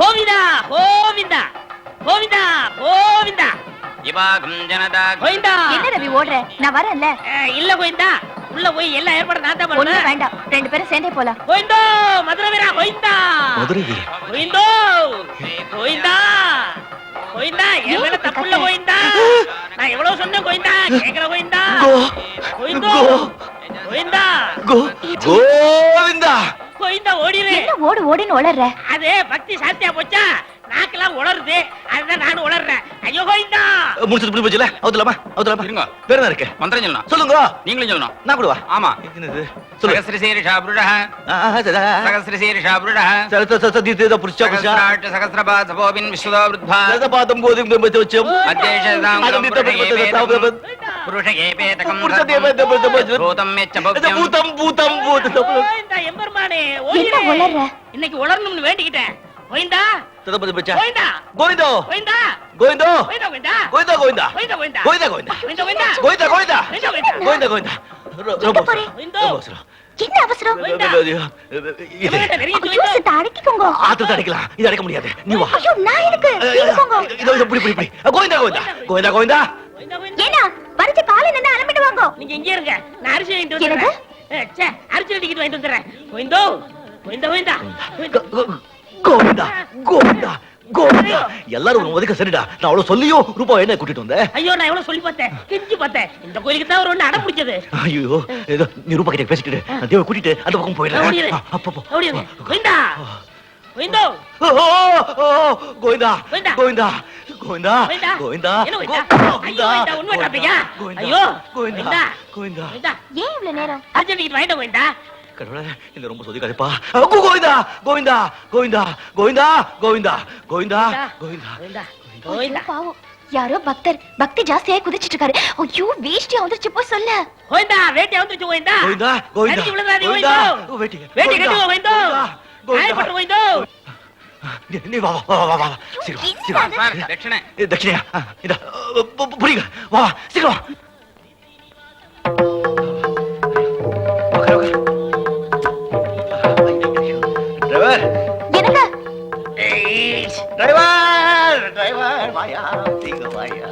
கோவிந்தா கோவிந்தா கோவிந்தா கோவிந்தா இவாகம் ஜனதா கோவிந்தா. என்ன ரவி ஓடுற? நான் வரேன்ல. இல்ல கோவிந்தா, உள்ள போய் எல்லா ஏற்பாடும் நான் தான் ஒண்ணும் பண்ணுவேன். வேண்டாம், 2 பேரும் சேர்ந்தே போலாம். கோவிந்தோ மதுரை வீரா கோவிந்தா. மதுரை வீரா கோவிந்தோ கோவிந்தா கோவிந்தா, என் மேல தப்புள்ள கோவிந்தா. நான் எவ்வளவு சொன்னேன் கோவிந்தா, கேக்குற கோவிந்தா. கோவிந்தோ கோவிந்தா கோவிந்தா கோவிந்தா ஓடிரு. என்ன ஓடு ஓடுன்னு உளர்ற? அது பக்தி சாத்தியா போச்சா, நாக்கெல்லாம் உளருது, அதுதான் நானும் உளர்றேன். ஐயோ கோவிந்தா. முடிச்சது புடி போச்சுல. அவுதலாமா அவுதலாமா இருங்க. பேர் என்ன இருக்கு? மந்திரம் சொல்லணும். சொல்லுங்க. நீங்களும் சொல்லணும். நான் கூடவா? ஆமா. என்னது? சொல்லு. சகஸ்ரசீர்ஷா புருஷः சகஸ்ரசீர்ஷா புருஷः சதீதேத புருஷா புருஷா சகஸ்ராட் சகஸ்ரபாதபோபின் விஸ்வதோ விருத்வா சதபாதம் கோதிம் தம்பச்சம் அத்யேஷதாம் புருஷகேபேதகம் புருஷகேபேதகம் பூதம் மெச்சபவ்யம் பூதம் பூதம் பூதம் கோவிந்தா எம்பெருமானே என்ன ஓடிரு. உளர்ற? இன்னைக்கு உளரணும்னு வேண்டிக்கிட்டேன். கோவிந்தா சதபதி பச்சா கோவிந்தா கோவிந்தோ கோவிந்தா கோவிந்தோ கோவிந்தா கோவிந்தா கோவிந்தா கோவிந்தா கோவிந்தா கோவிந்தா கோவிந்தா கோவிந்தா கோவிந்தா கோவிந்தா கோவிந்தா கோவிந்தா கோவிந்தா கோவிந்தா ரொம்ப போறே? கோவிந்தா என்ன அவசரம்? ஐயோ, சித்த அடக்கிக்கோங்க. ஆத்து அடிக்கலாம். இது அடிக்க முடியாது. நீ வா. ஐயோ, நான் எதுக்கு? இருக்கோங்க. இதோ புடி புடி புடி. கோவிந்தா கோவிந்தா கோவிந்தா கோவிந்தா. ஏன்னா வரிச்சு காலை நின்னு அலம்பிட்டு வாங்க. நீங்க இங்கே இருங்க, நான் அரிசி வாங்கிட்டு என்னது? வந்துடுறேன். ச்சே, அரிசி டிக்கெட் வாங்கிட்டு வந்துடுறேன். கோவிந்தோ கோவிந்தா கோவிந்தா கோவிந்தா கோவிந்தா கோவிந்தா. எல்லாரும் ஒதுக்க சரிடா. நான் அவ்வளவு சொல்லியும் ரூபா என்ன கூட்டிட்டு வந்தேன். ஐயோ, நான் எவ்வளவு சொல்லி பார்த்தேன், கெஞ்சி பார்த்தேன். இந்த கோயிலுக்கு தான் ஒரு ஒண்ணு அடம் பிடிச்சது. ஐயோ, ஏதோ நீ ரூபா கிட்ட பேசிட்டு நான் தேவ கூட்டிட்டு அந்த பக்கம் போயிடுறேன். அப்பப்போ ஓடிடுங்க. கோவிந்தா கோவிந்தோ கோவிந்தா கோவிந்தா. கோவிந்தா கோவிந்தா கோவிந்தா. கோவிந்தா என்ன கோவிந்தா? ஐயோ, கோவிந்தா, உண்மை காட்டுறீங்க. ஐயோ, கோவிந்தா கோவிந்தா. கோவிந்தா. கோவிந்தா, ஏன் இவ்வளவு நேரம்? அரிசி டிக்கெட் வாங்கிட்டு கோவிந்தா. கடவுளே, இந்த ரொம்ப சொதிக்காதேப்பா. கோவிந்தா கோவிந்தா கோவிந்தா கோவிந்தா கோவிந்தா கோவிந்தா கோவிந்தா. கோவிந்தா ஐயோ, கோவிந்தா பாவம். யாரோ பக்தர் பக்தி ஜாஸ்தியா குதிச்சிட்டு இருக்காரு. ஐயோ, வேஷ்டியா வந்துருச்சு போ சொல்ல. கோவிந்தா, வேட்டி வந்துச்சு கோவிந்தா. கோவிந்தா கோவிந்தா அடிச்சு விழுந்தாதே கோவிந்தா. கோவிந்தோ. வேட்டி வேட்டி கட்டுங்க கோவிந்தோ. கோவிந்தா ஆயப்பட்டு கோவிந்தோ. நீ வா வா வா வா சீக்கிரம் சீக்கிரம். சார் தட்சணை தட்சிணையா இதா புரியுங்க. வா சீக்கிரம் வா. டிரைவர் என்னங்க? டிரைவர் டிரைவர் வாயா, சீக்கிரம் வாயா.